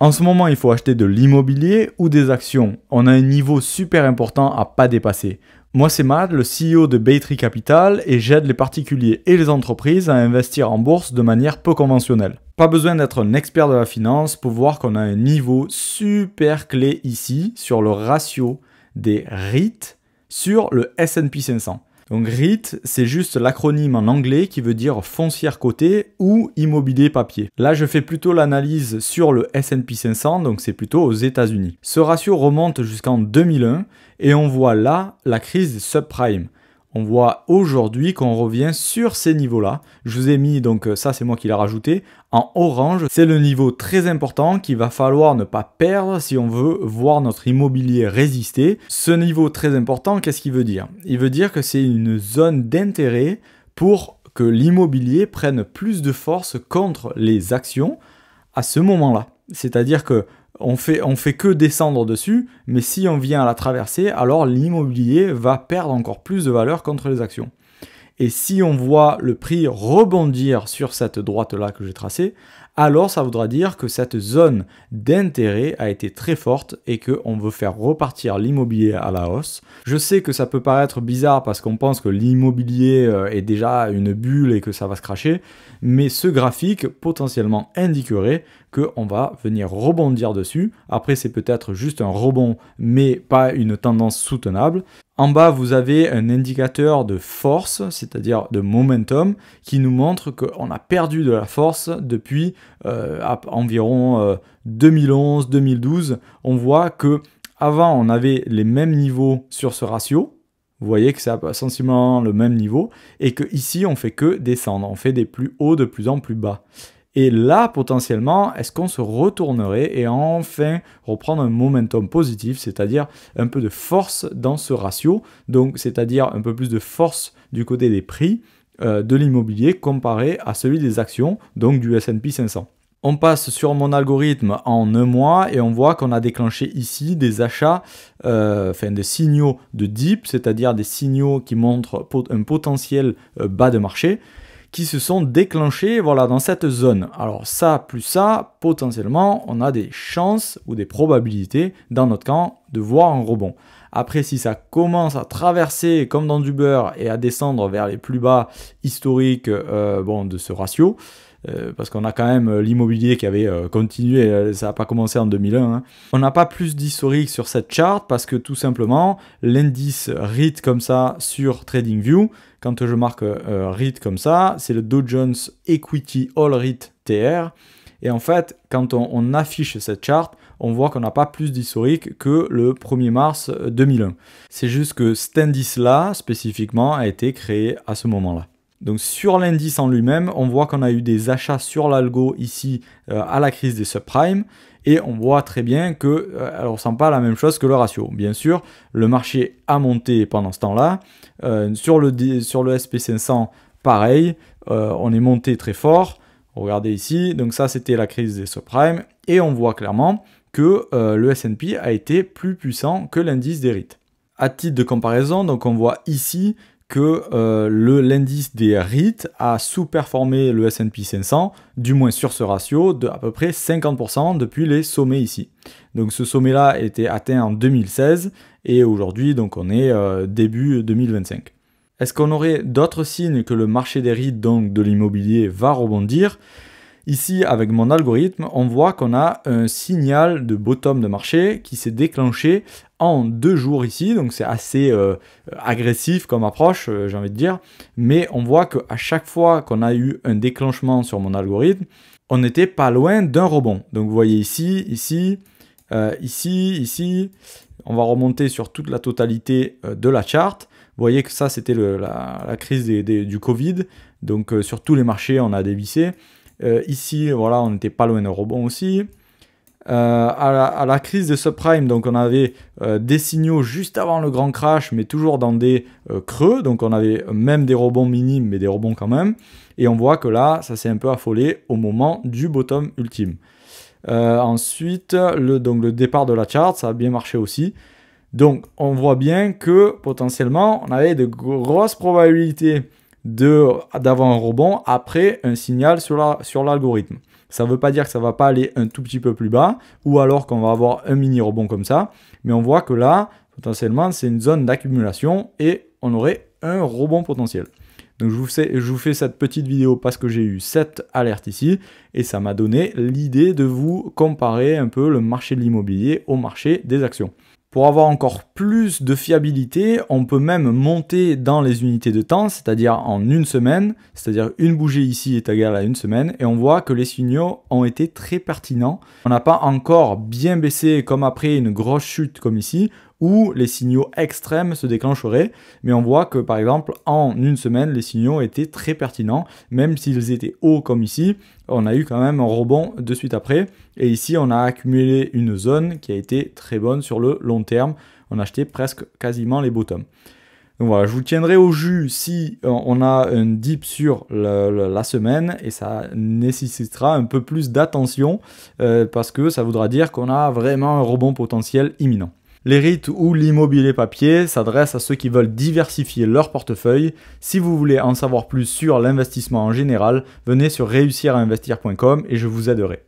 En ce moment, il faut acheter de l'immobilier ou des actions. On a un niveau super important à pas dépasser. Moi, c'est Matt, le CEO de Baytree Capital, et j'aide les particuliers et les entreprises à investir en bourse de manière peu conventionnelle. Pas besoin d'être un expert de la finance pour voir qu'on a un niveau super clé ici sur le ratio des REIT sur le S&P 500. Donc REIT, c'est juste l'acronyme en anglais qui veut dire foncière cotée ou immobilier papier. Là, je fais plutôt l'analyse sur le S&P 500, donc c'est plutôt aux États-Unis. Ce ratio remonte jusqu'en 2001 et on voit là la crise des subprimes. On voit aujourd'hui qu'on revient sur ces niveaux-là. Je vous ai mis, donc ça c'est moi qui l'ai rajouté, en orange. C'est le niveau très important qu'il va falloir ne pas perdre si on veut voir notre immobilier résister. Ce niveau très important, qu'est-ce qu'il veut dire? Il veut dire que c'est une zone d'intérêt pour que l'immobilier prenne plus de force contre les actions à ce moment-là. C'est-à-dire que on fait que descendre dessus, mais si on vient à la traverser, alors l'immobilier va perdre encore plus de valeur contre les actions. Et si on voit le prix rebondir sur cette droite-là que j'ai tracée, alors ça voudra dire que cette zone d'intérêt a été très forte et qu'on veut faire repartir l'immobilier à la hausse. Je sais que ça peut paraître bizarre parce qu'on pense que l'immobilier est déjà une bulle et que ça va se cracher, mais ce graphique potentiellement indiquerait qu'on va venir rebondir dessus. Après, c'est peut-être juste un rebond, mais pas une tendance soutenable. En bas, vous avez un indicateur de force, c'est-à-dire de momentum, qui nous montre qu'on a perdu de la force depuis environ 2011-2012. On voit que avant, on avait les mêmes niveaux sur ce ratio. Vous voyez que c'est sensiblement le même niveau et que ici, on fait que descendre. On fait des plus hauts de plus en plus bas. Et là, potentiellement, est-ce qu'on se retournerait et enfin reprendre un momentum positif, c'est-à-dire un peu de force dans ce ratio, donc c'est-à-dire un peu plus de force du côté des prix de l'immobilier comparé à celui des actions, donc du S&P 500. On passe sur mon algorithme en un mois et on voit qu'on a déclenché ici des achats, des signaux de dip, c'est-à-dire des signaux qui montrent un potentiel bas de marché, qui se sont déclenchés voilà, dans cette zone. Alors ça, plus ça, potentiellement, on a des chances ou des probabilités, dans notre camp, de voir un rebond. Après, si ça commence à traverser comme dans du beurre et à descendre vers les plus bas historiques de ce ratio, parce qu'on a quand même l'immobilier qui avait continué, ça n'a pas commencé en 2001. Hein. On n'a pas plus d'historique sur cette charte parce que tout simplement, l'indice REIT comme ça sur TradingView, quand je marque REIT comme ça, c'est le Dow Jones Equity All REIT TR. Et en fait, quand on affiche cette charte, on voit qu'on n'a pas plus d'historique que le 1er mars 2001. C'est juste que cet indice-là, spécifiquement, a été créé à ce moment-là. Donc sur l'indice en lui-même, on voit qu'on a eu des achats sur l'algo ici à la crise des subprimes et on voit très bien que elle ne ressemble pas à la même chose que le ratio. Bien sûr, le marché a monté pendant ce temps-là. Sur le SP500, pareil, on est monté très fort. Regardez ici, donc ça c'était la crise des subprimes et on voit clairement que le S&P a été plus puissant que l'indice des REIT. À titre de comparaison, donc on voit ici que l'indice des REIT a sous-performé le S&P 500, du moins sur ce ratio, de à peu près 50% depuis les sommets ici. Donc ce sommet-là a été atteint en 2016 et aujourd'hui donc on est début 2025. Est-ce qu'on aurait d'autres signes que le marché des REIT, donc de l'immobilier, va rebondir ? Ici, avec mon algorithme, on voit qu'on a un signal de bottom de marché qui s'est déclenché en 2 jours ici. Donc c'est assez agressif comme approche, j'ai envie de dire. Mais on voit qu'à chaque fois qu'on a eu un déclenchement sur mon algorithme, on n'était pas loin d'un rebond. Donc vous voyez ici, ici. On va remonter sur toute la totalité de la charte. Vous voyez que ça, c'était la crise du Covid. Donc sur tous les marchés, on a dévissé. Ici, voilà, on n'était pas loin d'un rebond aussi. À la crise des subprimes, donc on avait des signaux juste avant le grand crash, mais toujours dans des creux. Donc on avait même des rebonds minimes, mais des rebonds quand même. Et on voit que là, ça s'est un peu affolé au moment du bottom ultime. Ensuite, le départ de la chart, ça a bien marché aussi. Donc on voit bien que potentiellement, on avait de grosses probabilités d'avoir un rebond après un signal sur l'algorithme. Ça ne veut pas dire que ça ne va pas aller un tout petit peu plus bas, ou alors qu'on va avoir un mini rebond comme ça, mais on voit que là, potentiellement, c'est une zone d'accumulation et on aurait un rebond potentiel. Donc je vous fais cette petite vidéo parce que j'ai eu cette alerte ici et ça m'a donné l'idée de vous comparer un peu le marché de l'immobilier au marché des actions. Pour avoir encore plus de fiabilité, on peut même monter dans les unités de temps, c'est-à-dire en une semaine, c'est-à-dire une bougie ici est égale à une semaine, et on voit que les signaux ont été très pertinents. On n'a pas encore bien baissé comme après une grosse chute comme ici, où les signaux extrêmes se déclencheraient, mais on voit que par exemple en une semaine, les signaux étaient très pertinents, même s'ils étaient hauts comme ici, on a eu quand même un rebond de suite après, et ici on a accumulé une zone qui a été très bonne sur le long terme, on a acheté presque quasiment les bottoms. Donc voilà, je vous tiendrai au jus si on a un dip sur la semaine et ça nécessitera un peu plus d'attention parce que ça voudra dire qu'on a vraiment un rebond potentiel imminent. Les REIT ou l'immobilier papier s'adressent à ceux qui veulent diversifier leur portefeuille. Si vous voulez en savoir plus sur l'investissement en général, venez sur réussirainvestir.com et je vous aiderai.